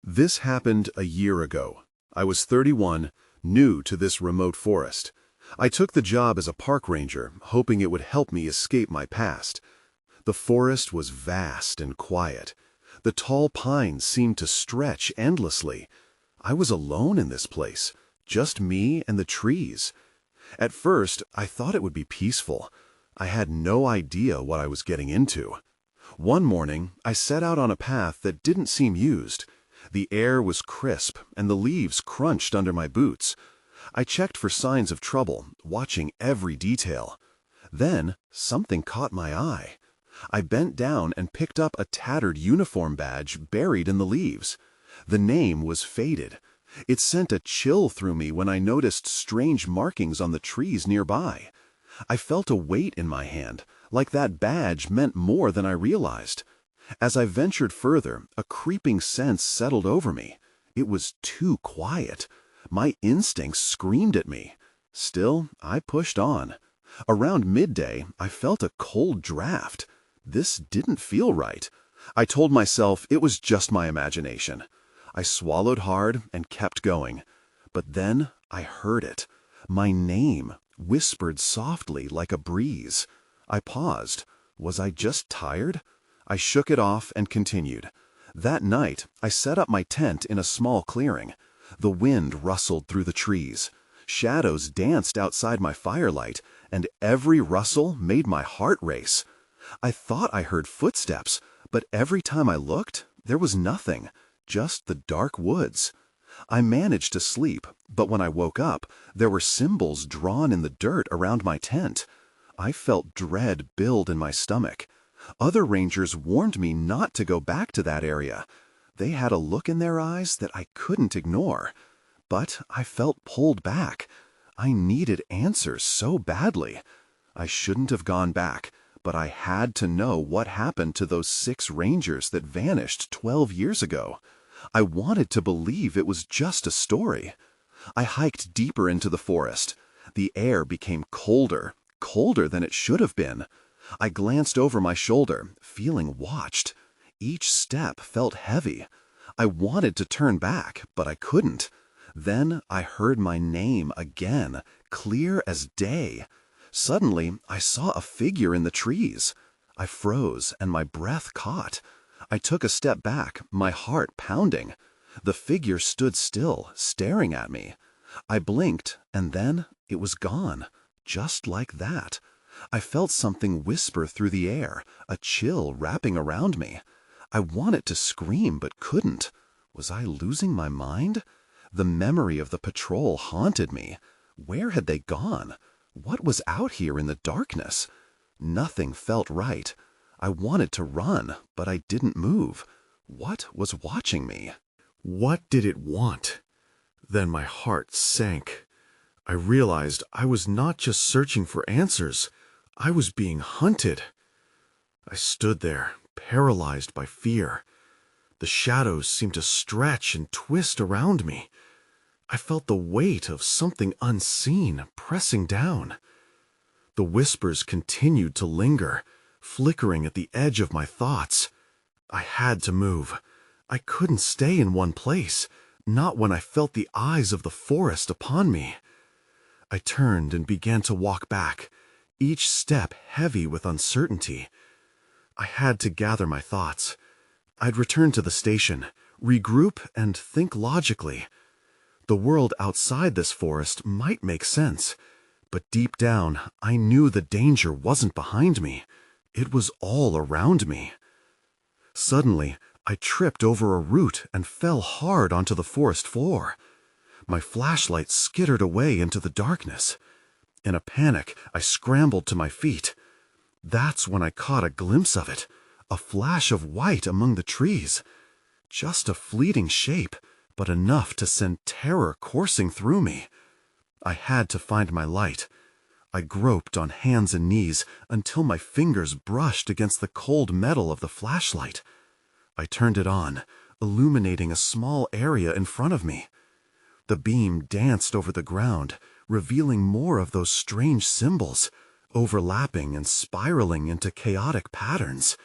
This happened a year ago. I was 31, new to this remote forest. I took the job as a park ranger, hoping it would help me escape my past. The forest was vast and quiet. The tall pines seemed to stretch endlessly. I was alone in this place, just me and the trees. At first, I thought it would be peaceful. I had no idea what I was getting into. One morning, I set out on a path that didn't seem used. The air was crisp, and the leaves crunched under my boots. I checked for signs of trouble, watching every detail. Then, something caught my eye. I bent down and picked up a tattered uniform badge buried in the leaves. The name was faded. It sent a chill through me when I noticed strange markings on the trees nearby. I felt a weight in my hand, like that badge meant more than I realized. As I ventured further, a creeping sense settled over me. It was too quiet. My instincts screamed at me. Still, I pushed on. Around midday, I felt a cold draft. This didn't feel right. I told myself it was just my imagination. I swallowed hard and kept going. But then I heard it. My name, whispered softly like a breeze. I paused. Was I just tired? I shook it off and continued. That night, I set up my tent in a small clearing. The wind rustled through the trees. Shadows danced outside my firelight, and every rustle made my heart race. I thought I heard footsteps, but every time I looked, there was nothing, just the dark woods. I managed to sleep, but when I woke up, there were symbols drawn in the dirt around my tent. I felt dread build in my stomach. Other rangers warned me not to go back to that area. They had a look in their eyes that I couldn't ignore. But I felt pulled back. I needed answers so badly. I shouldn't have gone back, but I had to know what happened to those 6 rangers that vanished 12 years ago. I wanted to believe it was just a story. I hiked deeper into the forest. The air became colder, colder than it should have been. I glanced over my shoulder, feeling watched. Each step felt heavy. I wanted to turn back, but I couldn't. Then I heard my name again, clear as day. Suddenly, I saw a figure in the trees. I froze and my breath caught. I took a step back, my heart pounding. The figure stood still, staring at me. I blinked, and then it was gone, just like that. I felt something whisper through the air, a chill wrapping around me. I wanted to scream but couldn't. Was I losing my mind? The memory of the patrol haunted me. Where had they gone? What was out here in the darkness? Nothing felt right. I wanted to run, but I didn't move. What was watching me? What did it want? Then my heart sank. I realized I was not just searching for answers. I was being hunted. I stood there, paralyzed by fear. The shadows seemed to stretch and twist around me. I felt the weight of something unseen pressing down. The whispers continued to linger, flickering at the edge of my thoughts. I had to move. I couldn't stay in one place, not when I felt the eyes of the forest upon me. I turned and began to walk back, each step heavy with uncertainty. I had to gather my thoughts. I'd return to the station, regroup, and think logically. The world outside this forest might make sense, but deep down, I knew the danger wasn't behind me. It was all around me. Suddenly, I tripped over a root and fell hard onto the forest floor. My flashlight skittered away into the darkness. In a panic, I scrambled to my feet. That's when I caught a glimpse of it, a flash of white among the trees. Just a fleeting shape, but enough to send terror coursing through me. I had to find my light. I groped on hands and knees until my fingers brushed against the cold metal of the flashlight. I turned it on, illuminating a small area in front of me. The beam danced over the ground, revealing more of those strange symbols, overlapping and spiraling into chaotic patterns.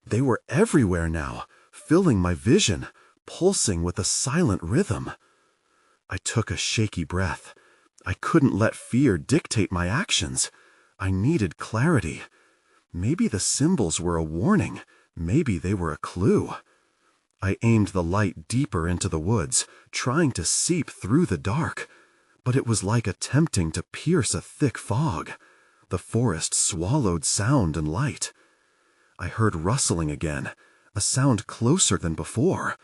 They were everywhere now, filling my vision, pulsing with a silent rhythm. I took a shaky breath. I couldn't let fear dictate my actions. I needed clarity. Maybe the symbols were a warning. Maybe they were a clue. I aimed the light deeper into the woods, trying to seep through the dark. But it was like attempting to pierce a thick fog. The forest swallowed sound and light. I heard rustling again, a sound closer than before.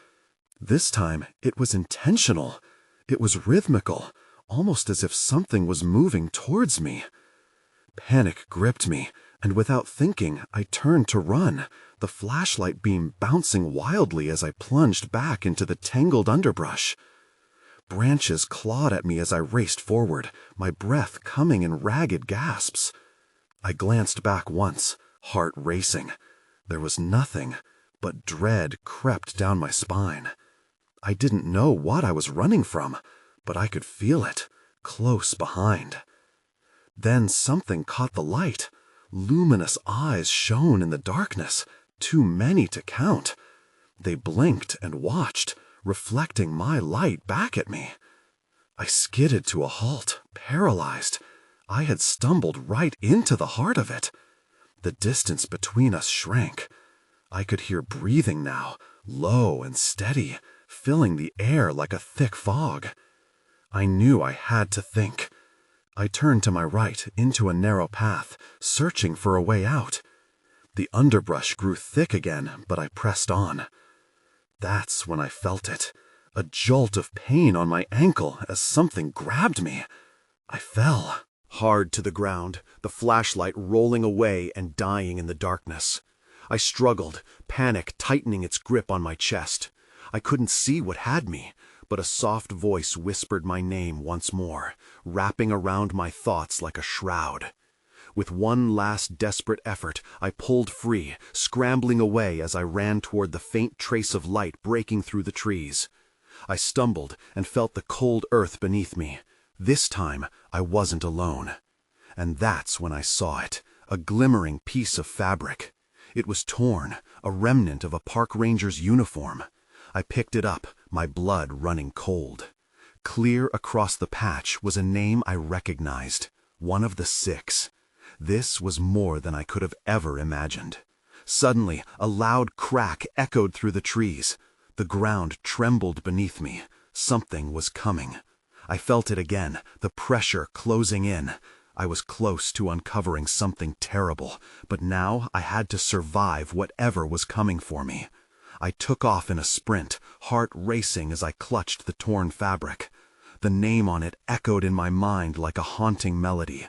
This time, it was intentional. It was rhythmical, almost as if something was moving towards me. Panic gripped me, and without thinking, I turned to run, the flashlight beam bouncing wildly as I plunged back into the tangled underbrush. Branches clawed at me as I raced forward, my breath coming in ragged gasps. I glanced back once, heart racing. There was nothing, but dread crept down my spine. I didn't know what I was running from, but I could feel it, close behind. Then something caught the light. Luminous eyes shone in the darkness, too many to count. They blinked and watched, reflecting my light back at me. I skidded to a halt, paralyzed. I had stumbled right into the heart of it. The distance between us shrank. I could hear breathing now, low and steady, filling the air like a thick fog. I knew I had to think. I turned to my right, into a narrow path, searching for a way out. The underbrush grew thick again, but I pressed on. That's when I felt it, a jolt of pain on my ankle as something grabbed me. I fell. Hard to the ground, the flashlight rolling away and dying in the darkness. I struggled, panic tightening its grip on my chest. I couldn't see what had me, but a soft voice whispered my name once more, wrapping around my thoughts like a shroud. With one last desperate effort, I pulled free, scrambling away as I ran toward the faint trace of light breaking through the trees. I stumbled and felt the cold earth beneath me. This time, I wasn't alone. And that's when I saw it, a glimmering piece of fabric. It was torn, a remnant of a park ranger's uniform. I picked it up, my blood running cold. Clear across the patch was a name I recognized, one of the 6. This was more than I could have ever imagined. Suddenly, a loud crack echoed through the trees. The ground trembled beneath me. Something was coming. I felt it again, the pressure closing in. I was close to uncovering something terrible, but now I had to survive whatever was coming for me. I took off in a sprint, heart racing as I clutched the torn fabric. The name on it echoed in my mind like a haunting melody.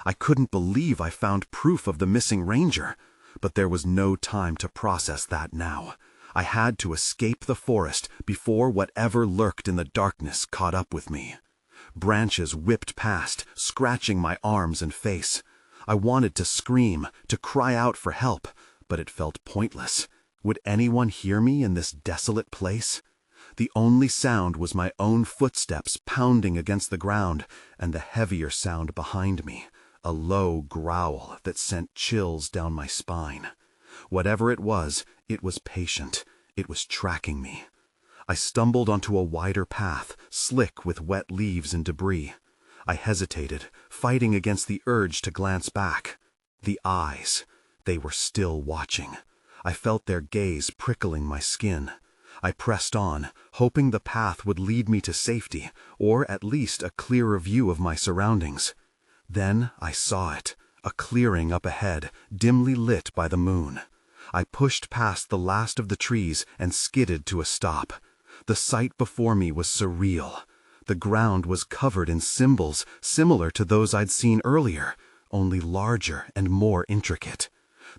I couldn't believe I found proof of the missing ranger, but there was no time to process that now. I had to escape the forest before whatever lurked in the darkness caught up with me. Branches whipped past, scratching my arms and face. I wanted to scream, to cry out for help, but it felt pointless. Would anyone hear me in this desolate place? The only sound was my own footsteps pounding against the ground, and the heavier sound behind me, a low growl that sent chills down my spine. Whatever it was patient. It was tracking me. I stumbled onto a wider path, slick with wet leaves and debris. I hesitated, fighting against the urge to glance back. The eyes, they were still watching. I felt their gaze prickling my skin. I pressed on, hoping the path would lead me to safety, or at least a clearer view of my surroundings. Then I saw it, a clearing up ahead, dimly lit by the moon. I pushed past the last of the trees and skidded to a stop. The sight before me was surreal. The ground was covered in symbols similar to those I'd seen earlier, only larger and more intricate.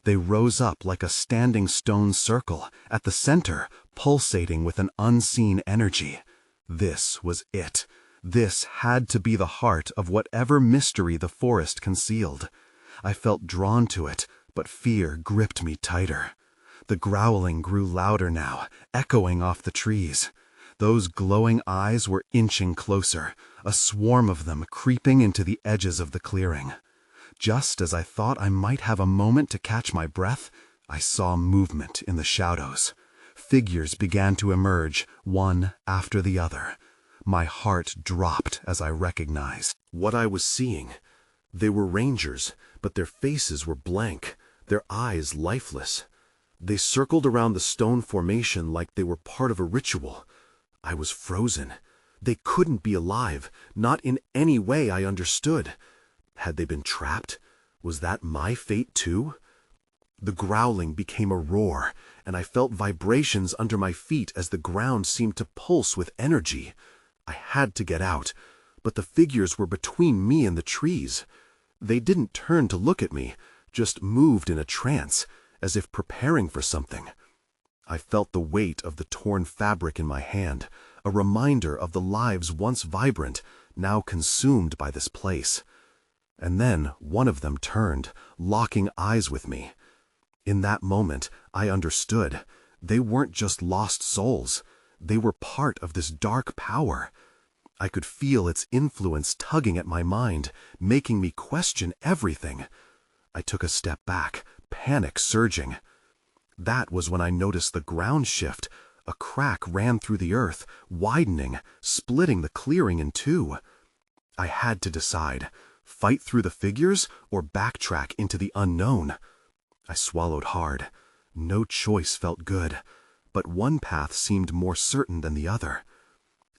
They rose up like a standing stone circle, at the center, pulsating with an unseen energy. This was it. This had to be the heart of whatever mystery the forest concealed. I felt drawn to it, but fear gripped me tighter. The growling grew louder now, echoing off the trees. Those glowing eyes were inching closer, a swarm of them creeping into the edges of the clearing. Just as I thought I might have a moment to catch my breath, I saw movement in the shadows. figures began to emerge, one after the other. My heart dropped as I recognized what I was seeing. They were rangers, but their faces were blank, their eyes lifeless. They circled around the stone formation like they were part of a ritual. I was frozen. They couldn't be alive, not in any way I understood. Had they been trapped? Was that my fate too? The growling became a roar, and I felt vibrations under my feet as the ground seemed to pulse with energy. I had to get out, but the figures were between me and the trees. They didn't turn to look at me, just moved in a trance, as if preparing for something. I felt the weight of the torn fabric in my hand, a reminder of the lives once vibrant, now consumed by this place. And then one of them turned, locking eyes with me. In that moment, I understood. They weren't just lost souls. They were part of this dark power. I could feel its influence tugging at my mind, making me question everything. I took a step back, panic surging. That was when I noticed the ground shift. A crack ran through the earth, widening, splitting the clearing in two. I had to decide, fight through the figures or backtrack into the unknown. I swallowed hard. No choice felt good, but one path seemed more certain than the other.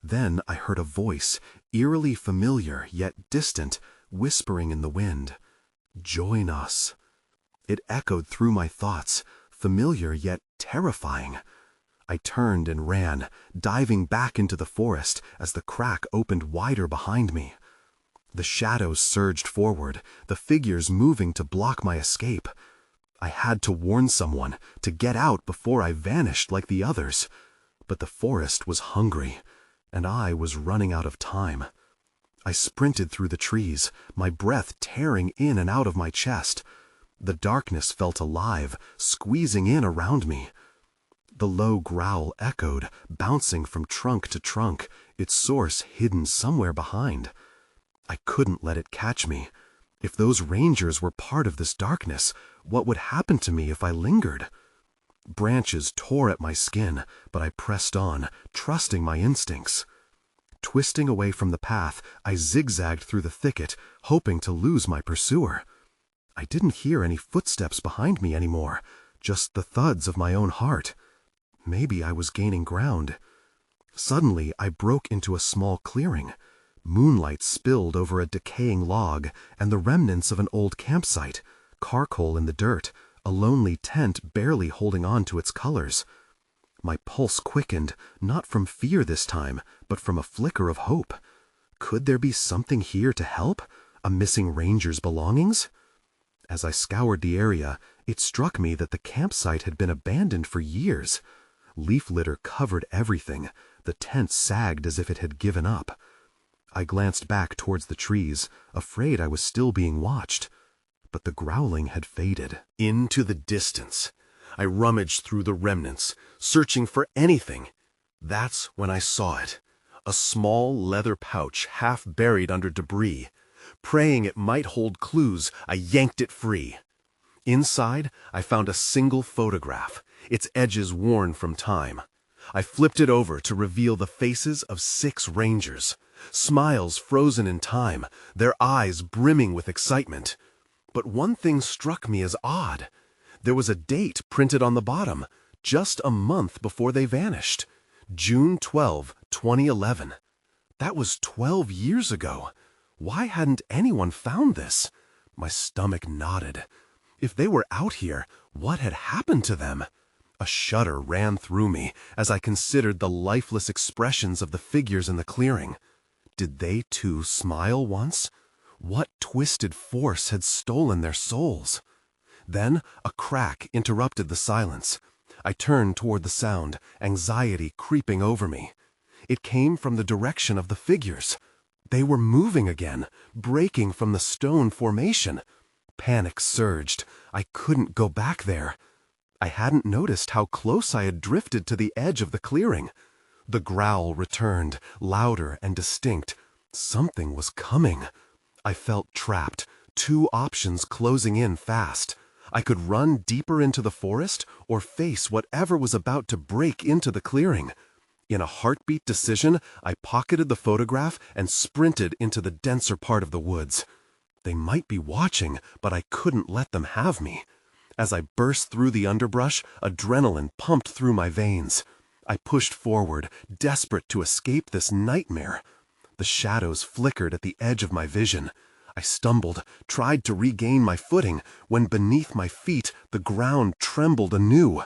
Then I heard a voice, eerily familiar yet distant, whispering in the wind. "Join us." It echoed through my thoughts, familiar yet terrifying. I turned and ran, diving back into the forest as the crack opened wider behind me. The shadows surged forward, the figures moving to block my escape. I had to warn someone, to get out before I vanished like the others. But the forest was hungry, and I was running out of time. I sprinted through the trees, my breath tearing in and out of my chest. The darkness felt alive, squeezing in around me. The low growl echoed, bouncing from trunk to trunk, its source hidden somewhere behind. I couldn't let it catch me. If those rangers were part of this darkness, what would happen to me if I lingered? Branches tore at my skin, but I pressed on, trusting my instincts. Twisting away from the path, I zigzagged through the thicket, hoping to lose my pursuer. I didn't hear any footsteps behind me anymore, just the thuds of my own heart. Maybe I was gaining ground. Suddenly, I broke into a small clearing. Moonlight spilled over a decaying log and the remnants of an old campsite, charcoal in the dirt, a lonely tent barely holding on to its colors. My pulse quickened, not from fear this time, but from a flicker of hope. Could there be something here to help? A missing ranger's belongings? As I scoured the area, it struck me that the campsite had been abandoned for years. Leaf litter covered everything. The tent sagged as if it had given up. I glanced back towards the trees, afraid I was still being watched. But the growling had faded. Into the distance. I rummaged through the remnants, searching for anything. That's when I saw it. A small leather pouch half buried under debris. Praying it might hold clues, I yanked it free. Inside, I found a single photograph, its edges worn from time. I flipped it over to reveal the faces of 6 rangers. Smiles frozen in time, their eyes brimming with excitement. But one thing struck me as odd. There was a date printed on the bottom, just a month before they vanished. June 12, 2011. That was 12 years ago. Why hadn't anyone found this? My stomach knotted. If they were out here, what had happened to them? A shudder ran through me as I considered the lifeless expressions of the figures in the clearing. Did they too smile once? What twisted force had stolen their souls? Then a crack interrupted the silence. I turned toward the sound, anxiety creeping over me. It came from the direction of the figures. They were moving again, breaking from the stone formation. Panic surged. I couldn't go back there. I hadn't noticed how close I had drifted to the edge of the clearing. The growl returned, louder and distinct. Something was coming. I felt trapped, 2 options closing in fast. I could run deeper into the forest or face whatever was about to break into the clearing. In a heartbeat decision, I pocketed the photograph and sprinted into the denser part of the woods. They might be watching, but I couldn't let them have me. As I burst through the underbrush, adrenaline pumped through my veins. I pushed forward, desperate to escape this nightmare. The shadows flickered at the edge of my vision. I stumbled, tried to regain my footing, when beneath my feet the ground trembled anew.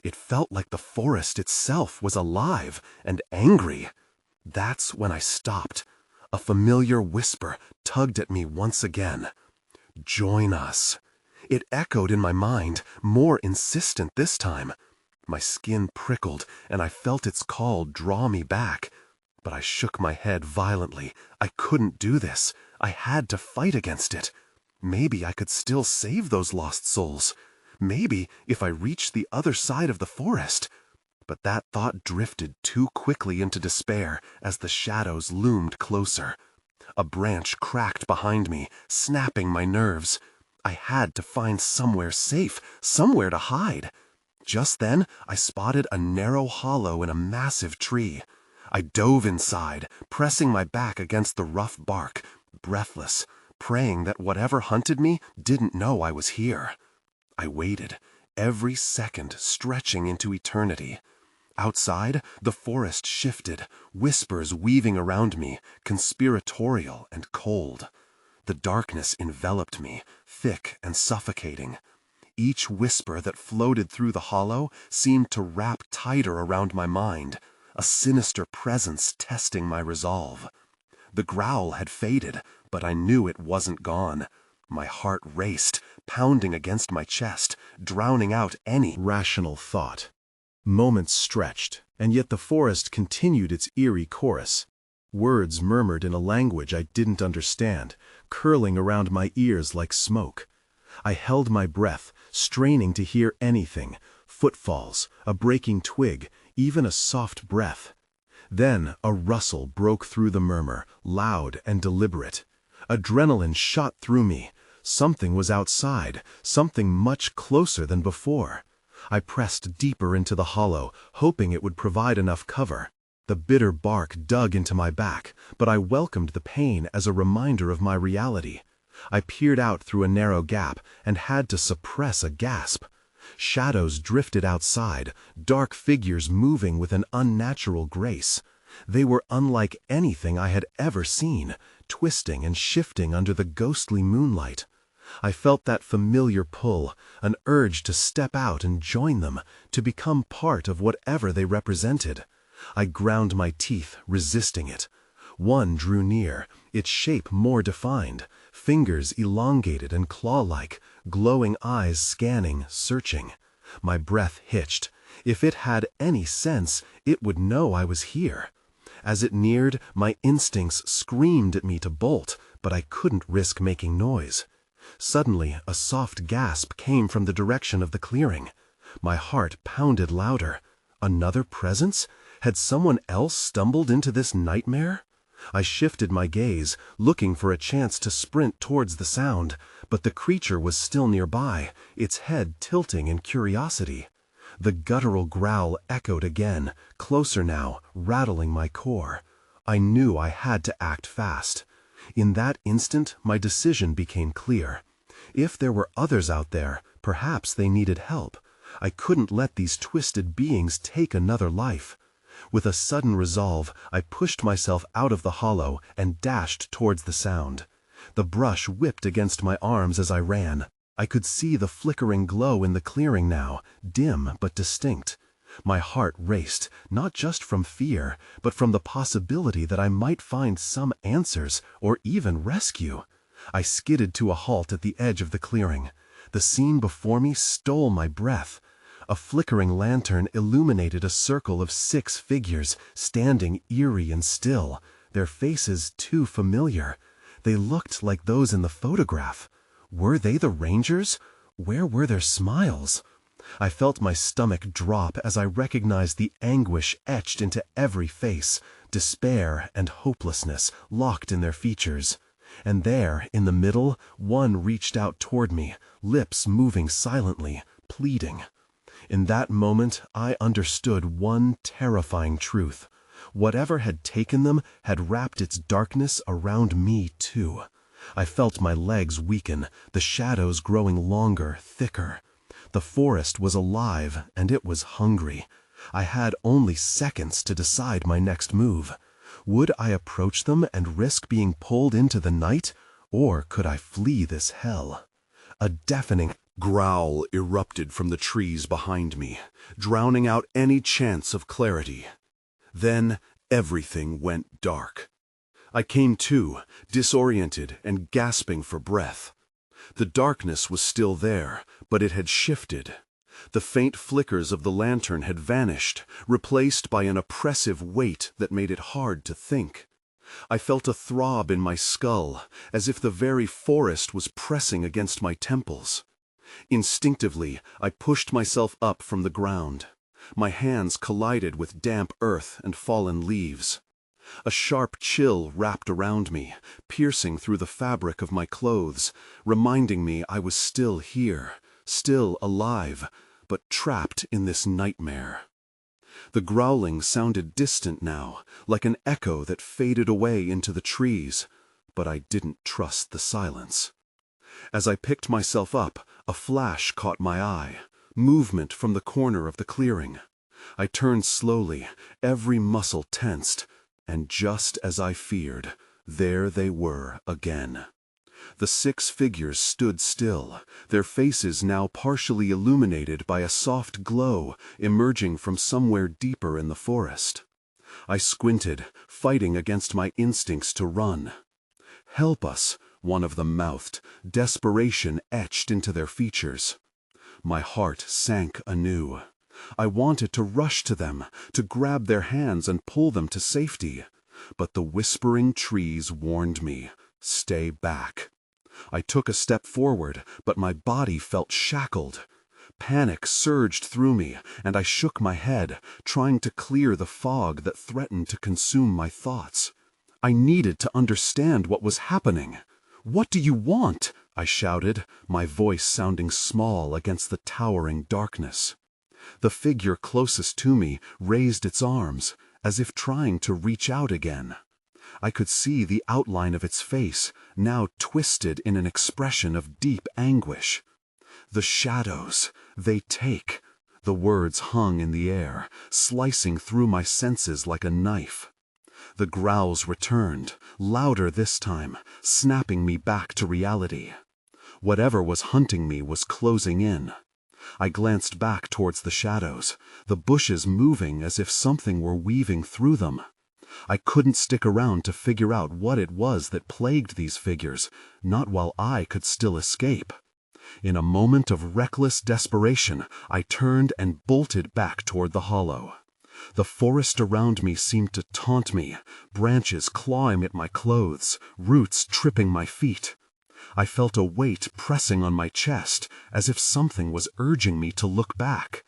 It felt like the forest itself was alive and angry. That's when I stopped. A familiar whisper tugged at me once again. "Join us." It echoed in my mind, more insistent this time. My skin prickled, and I felt its call draw me back. But I shook my head violently. I couldn't do this. I had to fight against it. Maybe I could still save those lost souls. Maybe if I reached the other side of the forest. But that thought drifted too quickly into despair as the shadows loomed closer. A branch cracked behind me, snapping my nerves. I had to find somewhere safe, somewhere to hide. Just then, I spotted a narrow hollow in a massive tree. I dove inside, pressing my back against the rough bark, breathless, praying that whatever hunted me didn't know I was here. I waited, every second stretching into eternity. Outside, the forest shifted, whispers weaving around me, conspiratorial and cold. The darkness enveloped me, thick and suffocating. Each whisper that floated through the hollow seemed to wrap tighter around my mind, a sinister presence testing my resolve. The growl had faded, but I knew it wasn't gone. My heart raced, pounding against my chest, drowning out any Rational thought. Moments stretched, and yet the forest continued its eerie chorus. Words murmured in a language I didn't understand, curling around my ears like smoke. I held my breath, straining to hear anything, footfalls, a breaking twig, even a soft breath. Then a rustle broke through the murmur, loud and deliberate. Adrenaline shot through me. Something was outside, something much closer than before. I pressed deeper into the hollow, hoping it would provide enough cover. The bitter bark dug into my back, but I welcomed the pain as a reminder of my reality. I peered out through a narrow gap and had to suppress a gasp. Shadows drifted outside, dark figures moving with an unnatural grace. They were unlike anything I had ever seen, twisting and shifting under the ghostly moonlight. I felt that familiar pull, an urge to step out and join them, to become part of whatever they represented. I ground my teeth, resisting it. One drew near, its shape more defined, fingers elongated and claw-like, glowing eyes scanning, searching. My breath hitched. If it had any sense, it would know I was here. As it neared, my instincts screamed at me to bolt, but I couldn't risk making noise. Suddenly, a soft gasp came from the direction of the clearing. My heart pounded louder. Another presence? Had someone else stumbled into this nightmare? I shifted my gaze, looking for a chance to sprint towards the sound, but the creature was still nearby, its head tilting in curiosity. The guttural growl echoed again, closer now, rattling my core. I knew I had to act fast. In that instant, my decision became clear. If there were others out there, perhaps they needed help. I couldn't let these twisted beings take another life. With a sudden resolve, I pushed myself out of the hollow and dashed towards the sound. The brush whipped against my arms as I ran. I could see the flickering glow in the clearing now, dim but distinct. My heart raced, not just from fear, but from the possibility that I might find some answers or even rescue. I skidded to a halt at the edge of the clearing. The scene before me stole my breath. A flickering lantern illuminated a circle of 6 figures, standing eerie and still, their faces too familiar. They looked like those in the photograph. Were they the Rangers? Where were their smiles? I felt my stomach drop as I recognized the anguish etched into every face, despair and hopelessness locked in their features. And there, in the middle, one reached out toward me, lips moving silently, pleading. In that moment, I understood one terrifying truth. Whatever had taken them had wrapped its darkness around me too. I felt my legs weaken, the shadows growing longer, thicker. The forest was alive, and it was hungry. I had only seconds to decide my next move. Would I approach them and risk being pulled into the night, or could I flee this hell? A deafening growl erupted from the trees behind me, drowning out any chance of clarity. Then everything went dark. I came to, disoriented and gasping for breath. The darkness was still there, but it had shifted. The faint flickers of the lantern had vanished, replaced by an oppressive weight that made it hard to think. I felt a throb in my skull, as if the very forest was pressing against my temples. Instinctively, I pushed myself up from the ground. My hands collided with damp earth and fallen leaves. A sharp chill wrapped around me, piercing through the fabric of my clothes, reminding me I was still here, still alive, but trapped in this nightmare. The growling sounded distant now, like an echo that faded away into the trees, but I didn't trust the silence. As I picked myself up, a flash caught my eye, movement from the corner of the clearing. I turned slowly, every muscle tensed, and just as I feared, there they were again. The 6 figures stood still, their faces now partially illuminated by a soft glow emerging from somewhere deeper in the forest. I squinted, fighting against my instincts to run. "Help us," one of them mouthed, desperation etched into their features. My heart sank anew. I wanted to rush to them, to grab their hands and pull them to safety. But the whispering trees warned me, "Stay back." I took a step forward, but my body felt shackled. Panic surged through me, and I shook my head, trying to clear the fog that threatened to consume my thoughts. I needed to understand what was happening. "What do you want?" I shouted, my voice sounding small against the towering darkness. The figure closest to me raised its arms, as if trying to reach out again. I could see the outline of its face, now twisted in an expression of deep anguish. "The shadows, they take." The words hung in the air, slicing through my senses like a knife. The growls returned, louder this time, snapping me back to reality. Whatever was hunting me was closing in. I glanced back towards the shadows, the bushes moving as if something were weaving through them. I couldn't stick around to figure out what it was that plagued these figures, not while I could still escape. In a moment of reckless desperation, I turned and bolted back toward the hollow. The forest around me seemed to taunt me, branches clawing at my clothes, roots tripping my feet. I felt a weight pressing on my chest, as if something was urging me to look back.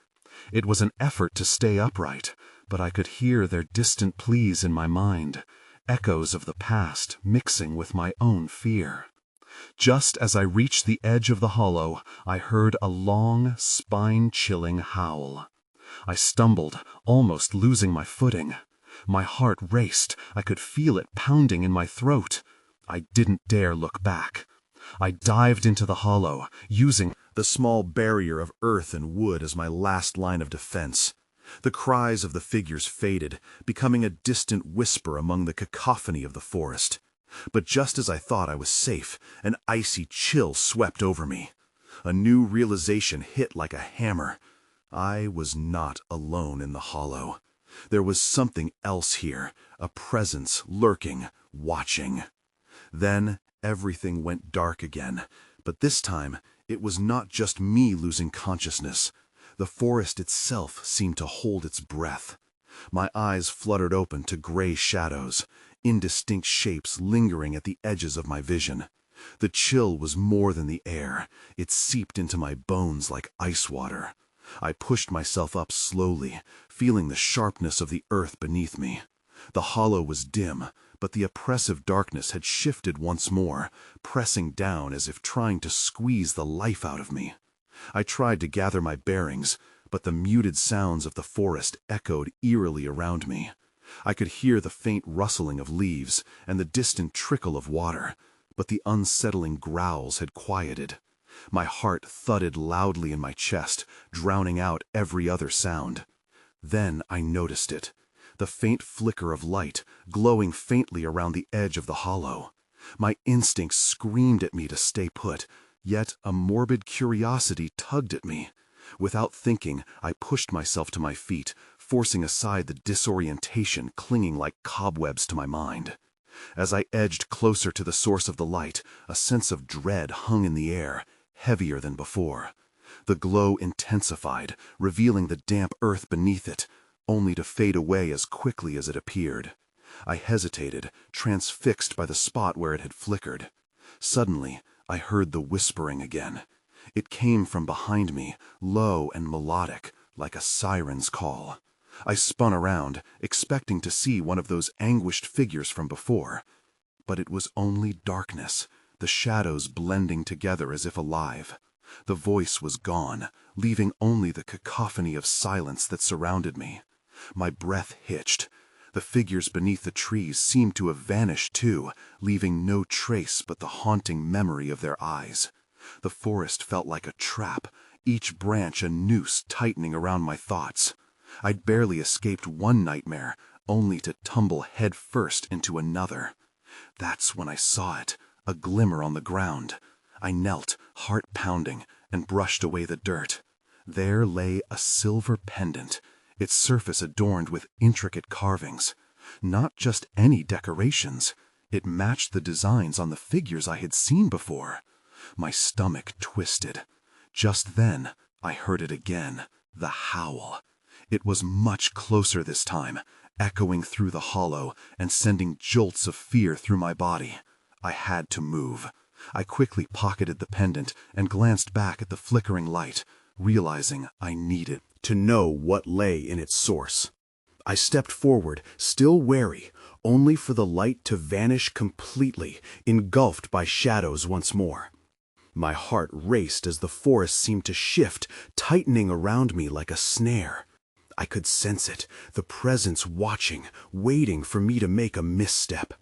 It was an effort to stay upright, but I could hear their distant pleas in my mind, echoes of the past mixing with my own fear. Just as I reached the edge of the hollow, I heard a long, spine-chilling howl. I stumbled, almost losing my footing. My heart raced. I could feel it pounding in my throat. I didn't dare look back. I dived into the hollow, using the small barrier of earth and wood as my last line of defense. The cries of the figures faded, becoming a distant whisper among the cacophony of the forest. But just as I thought I was safe, an icy chill swept over me. A new realization hit like a hammer. I was not alone in the hollow. There was something else here, a presence lurking, watching. Then everything went dark again, but this time it was not just me losing consciousness. The forest itself seemed to hold its breath. My eyes fluttered open to gray shadows, indistinct shapes lingering at the edges of my vision. The chill was more than the air. It seeped into my bones like ice water. I pushed myself up slowly, feeling the sharpness of the earth beneath me. The hollow was dim, But the oppressive darkness had shifted once more, pressing down as if trying to squeeze the life out of me. I tried to gather my bearings, but the muted sounds of the forest echoed eerily around me. I could hear the faint rustling of leaves and the distant trickle of water, but the unsettling growls had quieted. My heart thudded loudly in my chest, drowning out every other sound. Then I noticed it, the faint flicker of light glowing faintly around the edge of the hollow. My instincts screamed at me to stay put, yet a morbid curiosity tugged at me. Without thinking, I pushed myself to my feet, forcing aside the disorientation clinging like cobwebs to my mind. As I edged closer to the source of the light, a sense of dread hung in the air, heavier than before. The glow intensified, revealing the damp earth beneath it, only to fade away as quickly as it appeared. I hesitated, transfixed by the spot where it had flickered. Suddenly, I heard the whispering again. It came from behind me, low and melodic, like a siren's call. I spun around, expecting to see one of those anguished figures from before. But it was only darkness, the shadows blending together as if alive. The voice was gone, leaving only the cacophony of silence that surrounded me. My breath hitched. The figures beneath the trees seemed to have vanished too, leaving no trace but the haunting memory of their eyes. The forest felt like a trap, each branch a noose tightening around my thoughts. I'd barely escaped one nightmare, only to tumble head first into another. That's when I saw it, a glimmer on the ground. I knelt, heart pounding, and brushed away the dirt. There lay a silver pendant, its surface adorned with intricate carvings. Not just any decorations. It matched the designs on the figures I had seen before. My stomach twisted. Just then, I heard it again, the howl. It was much closer this time, echoing through the hollow and sending jolts of fear through my body. I had to move. I quickly pocketed the pendant and glanced back at the flickering light, realizing I needed to know what lay in its source. I stepped forward, still wary, only for the light to vanish completely, engulfed by shadows once more. My heart raced as the forest seemed to shift, tightening around me like a snare. I could sense it, the presence watching, waiting for me to make a misstep.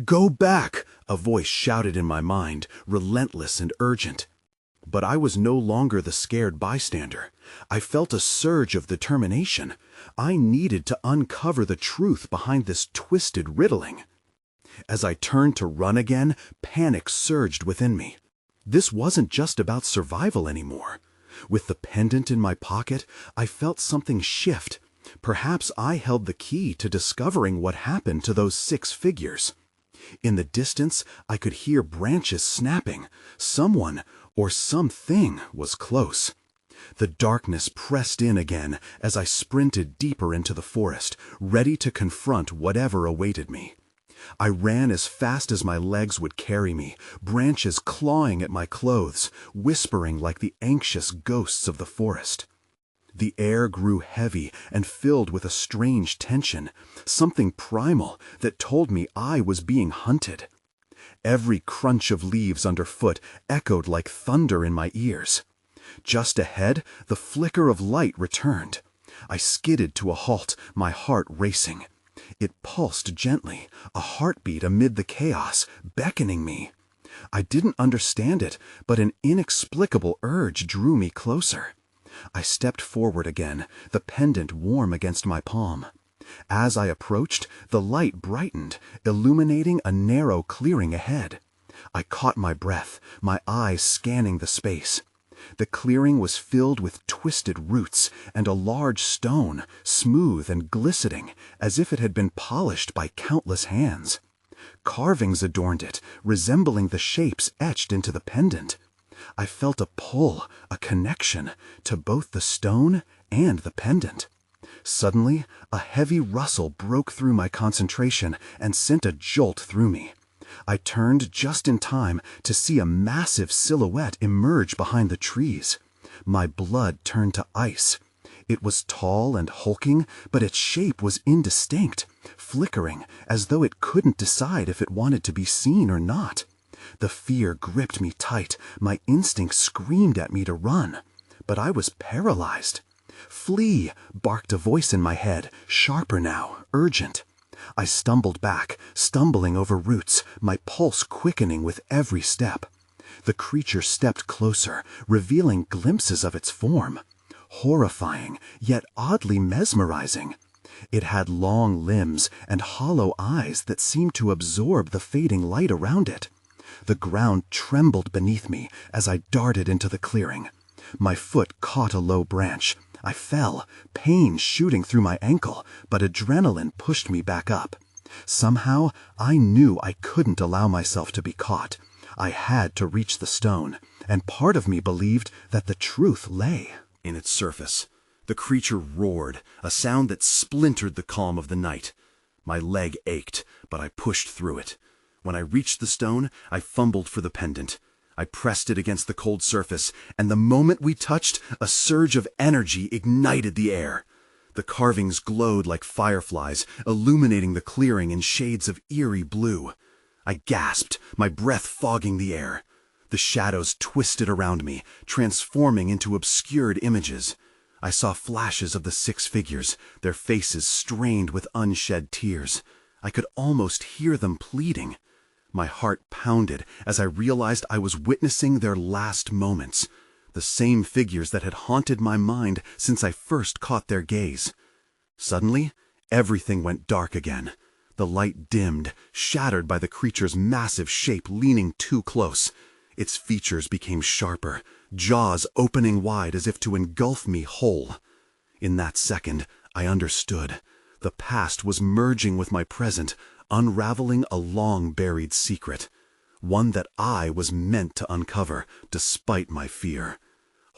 "Go back!" a voice shouted in my mind, relentless and urgent. But I was no longer the scared bystander. I felt a surge of determination. I needed to uncover the truth behind this twisted riddling. As I turned to run again, panic surged within me. This wasn't just about survival anymore. With the pendant in my pocket, I felt something shift. Perhaps I held the key to discovering what happened to those 6 figures. In the distance, I could hear branches snapping. Someone or something was close. The darkness pressed in again as I sprinted deeper into the forest, ready to confront whatever awaited me. I ran as fast as my legs would carry me, branches clawing at my clothes, whispering like the anxious ghosts of the forest. The air grew heavy and filled with a strange tension, something primal that told me I was being hunted. Every crunch of leaves underfoot echoed like thunder in my ears. Just ahead, the flicker of light returned. I skidded to a halt, my heart racing. It pulsed gently, a heartbeat amid the chaos, beckoning me. I didn't understand it, but an inexplicable urge drew me closer. I stepped forward again, the pendant warm against my palm. As I approached, the light brightened, illuminating a narrow clearing ahead. I caught my breath, my eyes scanning the space. The clearing was filled with twisted roots and a large stone, smooth and glistening, as if it had been polished by countless hands. Carvings adorned it, resembling the shapes etched into the pendant. I felt a pull, a connection, to both the stone and the pendant. Suddenly, a heavy rustle broke through my concentration and sent a jolt through me. I turned just in time to see a massive silhouette emerge behind the trees. My blood turned to ice. It was tall and hulking, but its shape was indistinct, flickering, as though it couldn't decide if it wanted to be seen or not. The fear gripped me tight. My instinct screamed at me to run, but I was paralyzed. "Flee!" barked a voice in my head, sharper now, urgent. I stumbled back, stumbling over roots, my pulse quickening with every step. The creature stepped closer, revealing glimpses of its form. Horrifying, yet oddly mesmerizing. It had long limbs and hollow eyes that seemed to absorb the fading light around it. The ground trembled beneath me as I darted into the clearing. My foot caught a low branch. I fell, pain shooting through my ankle, but adrenaline pushed me back up. Somehow, I knew I couldn't allow myself to be caught. I had to reach the stone, and part of me believed that the truth lay in its surface. The creature roared, a sound that splintered the calm of the night. My leg ached, but I pushed through it. When I reached the stone, I fumbled for the pendant. I pressed it against the cold surface, and the moment we touched, a surge of energy ignited the air. The carvings glowed like fireflies, illuminating the clearing in shades of eerie blue. I gasped, my breath fogging the air. The shadows twisted around me, transforming into obscured images. I saw flashes of the 6 figures, their faces strained with unshed tears. I could almost hear them pleading. My heart pounded as I realized I was witnessing their last moments, the same figures that had haunted my mind since I first caught their gaze. Suddenly, everything went dark again. The light dimmed, shattered by the creature's massive shape leaning too close. Its features became sharper, jaws opening wide as if to engulf me whole. In that second, I understood. The past was merging with my present, unraveling a long-buried secret, one that I was meant to uncover, despite my fear.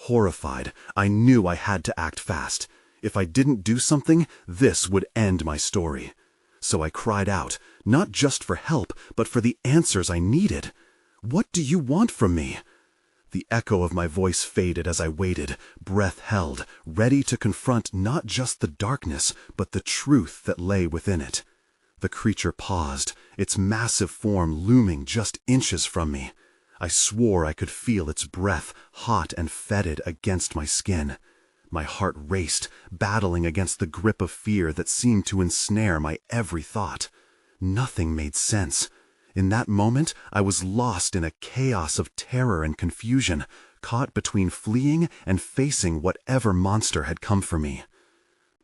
Horrified, I knew I had to act fast. If I didn't do something, this would end my story. So I cried out, not just for help, but for the answers I needed. "What do you want from me?" The echo of my voice faded as I waited, breath held, ready to confront not just the darkness, but the truth that lay within it. The creature paused, its massive form looming just inches from me. I swore I could feel its breath, hot and fetid, against my skin. My heart raced, battling against the grip of fear that seemed to ensnare my every thought. Nothing made sense. In that moment, I was lost in a chaos of terror and confusion, caught between fleeing and facing whatever monster had come for me.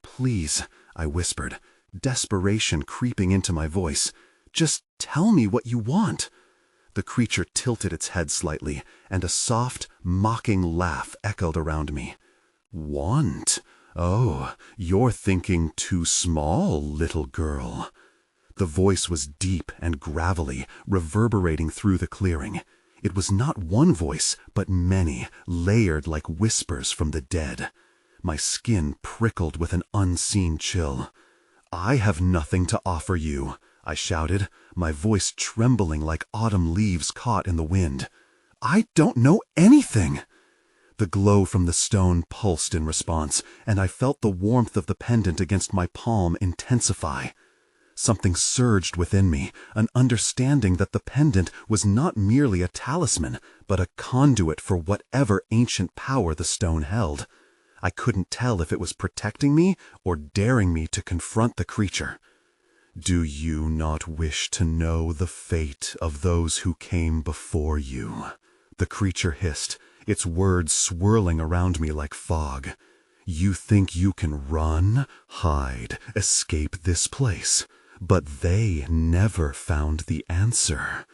"Please," I whispered, desperation creeping into my voice, "just tell me what you want." The creature tilted its head slightly, and a soft, mocking laugh echoed around me. "Want? Oh, you're thinking too small, little girl." The voice was deep and gravelly, reverberating through the clearing. It was not one voice, but many, layered like whispers from the dead. My skin prickled with an unseen chill. "I have nothing to offer you," I shouted, my voice trembling like autumn leaves caught in the wind. "I don't know anything." The glow from the stone pulsed in response, and I felt the warmth of the pendant against my palm intensify. Something surged within me, an understanding that the pendant was not merely a talisman, but a conduit for whatever ancient power the stone held. I couldn't tell if it was protecting me or daring me to confront the creature. "Do you not wish to know the fate of those who came before you?" The creature hissed, its words swirling around me like fog. "You think you can run, hide, escape this place, but they never found the answer.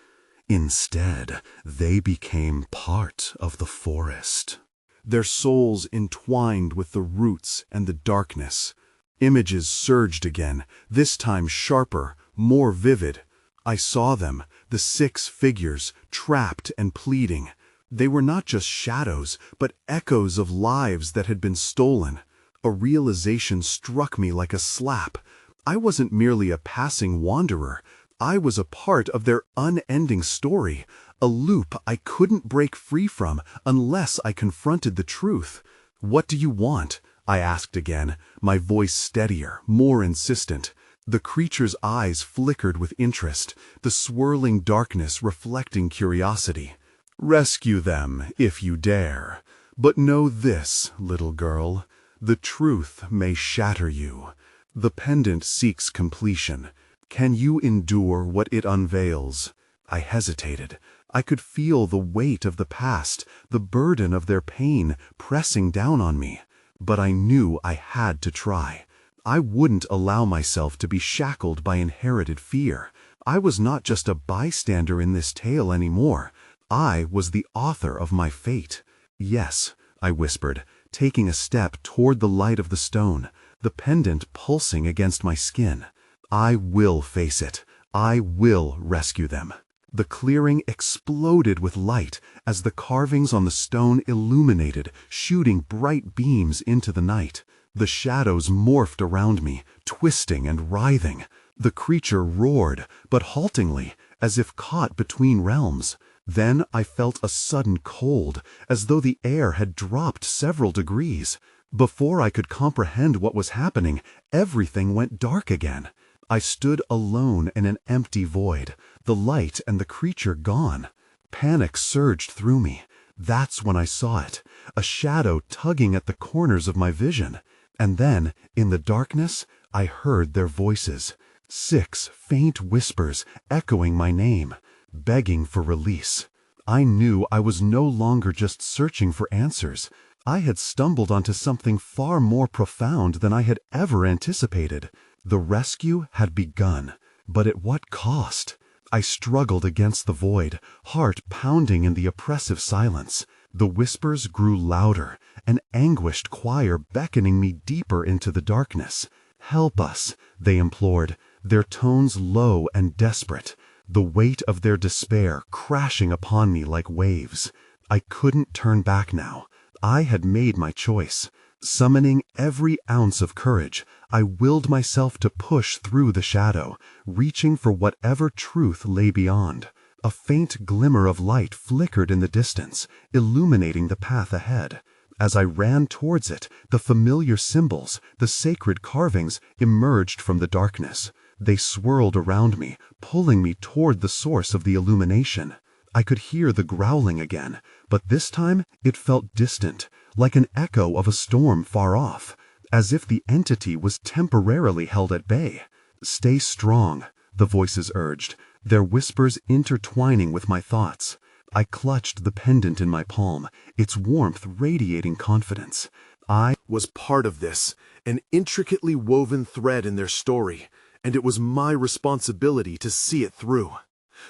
Instead, they became part of the forest." Their souls entwined with the roots and the darkness. Images surged again, this time sharper, more vivid. I saw them, the 6 figures, trapped and pleading. They were not just shadows, but echoes of lives that had been stolen. A realization struck me like a slap. I wasn't merely a passing wanderer. I was a part of their unending story, a loop I couldn't break free from unless I confronted the truth. "What do you want?" I asked again, my voice steadier, more insistent. The creature's eyes flickered with interest, the swirling darkness reflecting curiosity. Rescue them, if you dare. But know this, little girl, the truth may shatter you. The pendant seeks completion. Can you endure what it unveils? I hesitated. I could feel the weight of the past, the burden of their pain pressing down on me. But I knew I had to try. I wouldn't allow myself to be shackled by inherited fear. I was not just a bystander in this tale anymore. I was the author of my fate. Yes, I whispered, taking a step toward the light of the stone, the pendant pulsing against my skin. I will face it. I will rescue them. The clearing exploded with light as the carvings on the stone illuminated, shooting bright beams into the night. The shadows morphed around me, twisting and writhing. The creature roared, but haltingly, as if caught between realms. Then I felt a sudden cold, as though the air had dropped several degrees. Before I could comprehend what was happening, everything went dark again. I stood alone in an empty void, the light and the creature gone. Panic surged through me. That's when I saw it, a shadow tugging at the corners of my vision. And then, in the darkness, I heard their voices. 6 faint whispers echoing my name, begging for release. I knew I was no longer just searching for answers. I had stumbled onto something far more profound than I had ever anticipated. The rescue had begun, but at what cost? I struggled against the void, heart pounding in the oppressive silence. The whispers grew louder, an anguished choir beckoning me deeper into the darkness. "Help us," they implored, their tones low and desperate, the weight of their despair crashing upon me like waves. I couldn't turn back now. I had made my choice. Summoning every ounce of courage, I willed myself to push through the shadow, reaching for whatever truth lay beyond. A faint glimmer of light flickered in the distance, illuminating the path ahead. As I ran towards it, the familiar symbols, the sacred carvings, emerged from the darkness. They swirled around me, pulling me toward the source of the illumination. I could hear the growling again, but this time it felt distant, like an echo of a storm far off, as if the entity was temporarily held at bay. "Stay strong," the voices urged, their whispers intertwining with my thoughts. I clutched the pendant in my palm, its warmth radiating confidence. I was part of this, an intricately woven thread in their story, and it was my responsibility to see it through.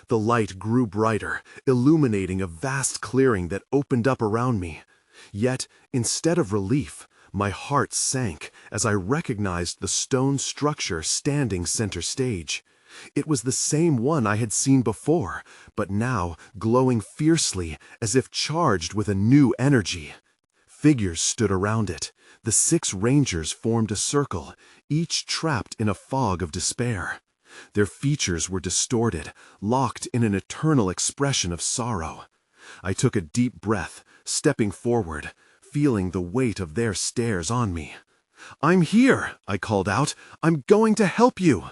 The light grew brighter, illuminating a vast clearing that opened up around me. Yet, instead of relief, my heart sank as I recognized the stone structure standing center stage. It was the same one I had seen before, but now glowing fiercely as if charged with a new energy. Figures stood around it. The 6 rangers formed a circle, each trapped in a fog of despair. Their features were distorted, locked in an eternal expression of sorrow. I took a deep breath, stepping forward, feeling the weight of their stares on me. "I'm here," I called out. "I'm going to help you."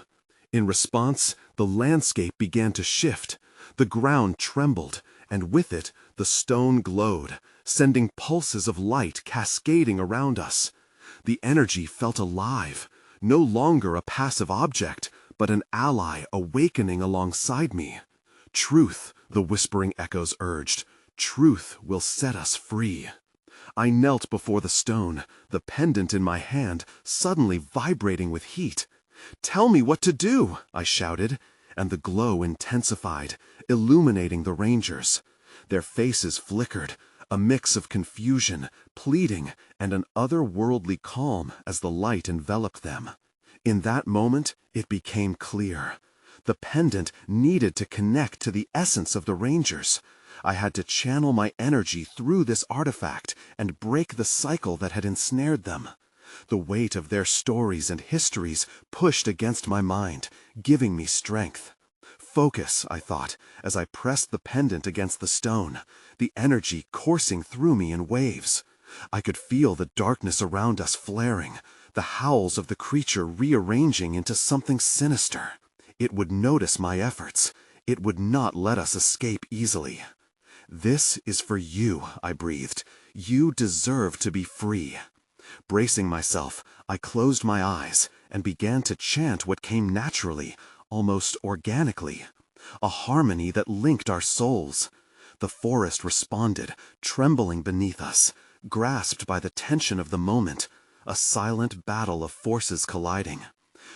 In response, the landscape began to shift. The ground trembled, and with it, the stone glowed, sending pulses of light cascading around us. The energy felt alive, no longer a passive object, but an ally awakening alongside me. "Truth," the whispering echoes urged. "Truth will set us free." I knelt before the stone, the pendant in my hand suddenly vibrating with heat. "Tell me what to do," I shouted, and the glow intensified, illuminating the rangers. Their faces flickered, a mix of confusion, pleading, and an otherworldly calm as the light enveloped them. In that moment, it became clear. The pendant needed to connect to the essence of the rangers. I had to channel my energy through this artifact and break the cycle that had ensnared them. The weight of their stories and histories pushed against my mind, giving me strength. "Focus," I thought, as I pressed the pendant against the stone, the energy coursing through me in waves. I could feel the darkness around us flaring, the howls of the creature rearranging into something sinister. It would notice my efforts. It would not let us escape easily. "This is for you," I breathed. "You deserve to be free." Bracing myself, I closed my eyes and began to chant what came naturally, almost organically, a harmony that linked our souls. The forest responded, trembling beneath us, grasped by the tension of the moment, a silent battle of forces colliding.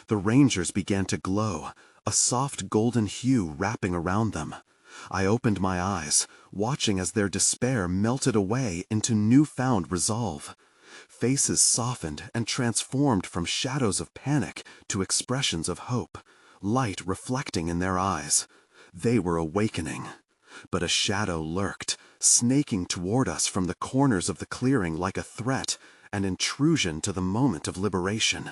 The rangers began to glow, a soft golden hue wrapping around them. I opened my eyes, watching as their despair melted away into newfound resolve. Faces softened and transformed from shadows of panic to expressions of hope, light reflecting in their eyes. They were awakening. But a shadow lurked, snaking toward us from the corners of the clearing like a threat, an intrusion to the moment of liberation.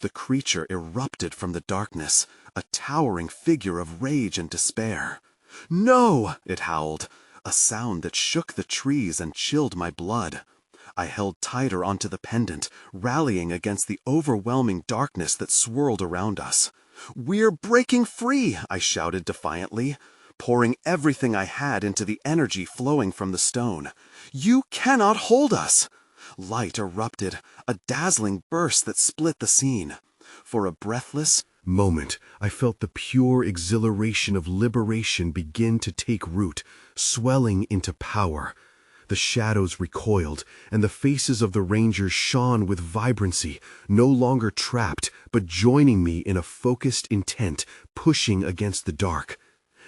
The creature erupted from the darkness, a towering figure of rage and despair. "No!" it howled, a sound that shook the trees and chilled my blood. I held tighter onto the pendant, rallying against the overwhelming darkness that swirled around us. "We're breaking free!" I shouted defiantly, pouring everything I had into the energy flowing from the stone. "You cannot hold us!" Light erupted, a dazzling burst that split the scene. For a breathless moment, I felt the pure exhilaration of liberation begin to take root, swelling into power. The shadows recoiled, and the faces of the rangers shone with vibrancy, no longer trapped, but joining me in a focused intent, pushing against the dark.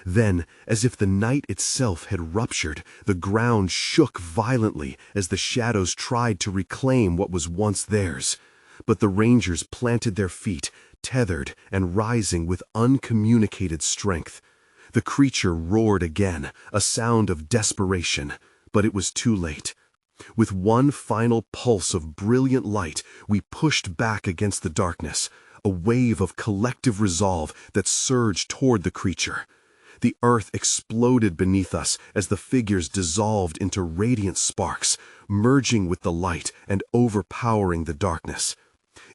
Then, as if the night itself had ruptured, the ground shook violently as the shadows tried to reclaim what was once theirs. But the rangers planted their feet, tethered and rising with uncommunicated strength. The creature roared again, a sound of desperation, but it was too late. With one final pulse of brilliant light, we pushed back against the darkness, a wave of collective resolve that surged toward the creature. The earth exploded beneath us as the figures dissolved into radiant sparks, merging with the light and overpowering the darkness.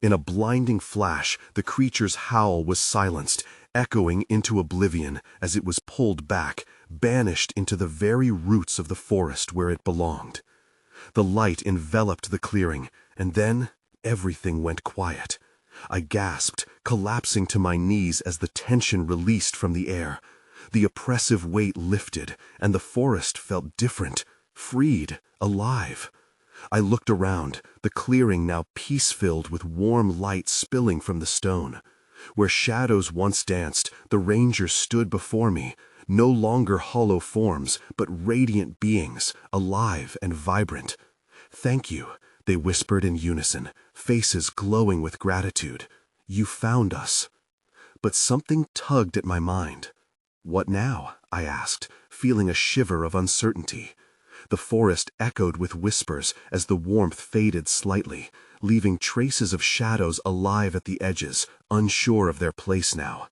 In a blinding flash, the creature's howl was silenced, echoing into oblivion as it was pulled back, banished into the very roots of the forest where it belonged. The light enveloped the clearing, and then everything went quiet. I gasped, collapsing to my knees as the tension released from the air. The oppressive weight lifted, and the forest felt different, freed, alive. I looked around, the clearing now peace-filled with warm light spilling from the stone. Where shadows once danced, the rangers stood before me, no longer hollow forms, but radiant beings, alive and vibrant. "Thank you," they whispered in unison, faces glowing with gratitude. "You found us." But something tugged at my mind. "What now?" I asked, feeling a shiver of uncertainty. The forest echoed with whispers as the warmth faded slightly, leaving traces of shadows alive at the edges, unsure of their place now.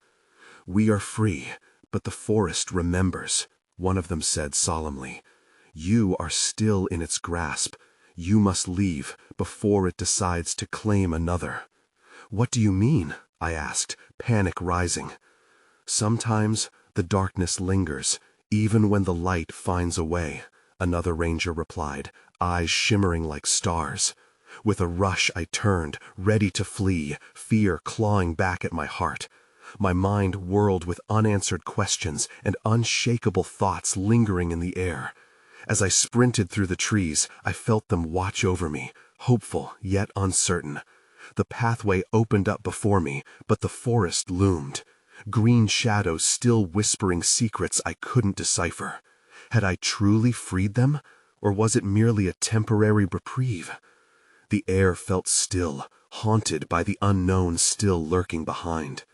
"We are free, but the forest remembers," one of them said solemnly. "You are still in its grasp. You must leave before it decides to claim another." "What do you mean?" I asked, panic rising. "Sometimes the darkness lingers, even when the light finds a way," another ranger replied, eyes shimmering like stars. With a rush I turned, ready to flee, fear clawing back at my heart. My mind whirled with unanswered questions and unshakable thoughts lingering in the air. As I sprinted through the trees, I felt them watch over me, hopeful yet uncertain. The pathway opened up before me, but the forest loomed. Green shadows still whispering secrets I couldn't decipher. Had I truly freed them, or was it merely a temporary reprieve? The air felt still, haunted by the unknown still lurking behind.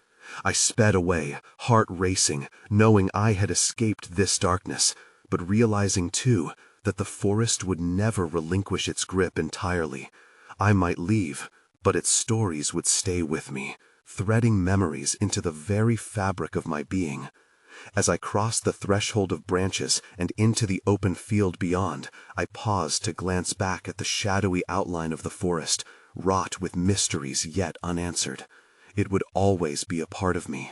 I sped away, heart racing, knowing I had escaped this darkness, but realizing too that the forest would never relinquish its grip entirely. I might leave, but its stories would stay with me, threading memories into the very fabric of my being. As I crossed the threshold of branches and into the open field beyond, I paused to glance back at the shadowy outline of the forest, wrought with mysteries yet unanswered. It would always be a part of me.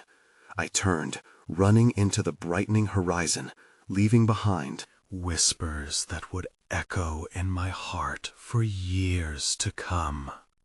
I turned, running into the brightening horizon, leaving behind whispers that would echo in my heart for years to come.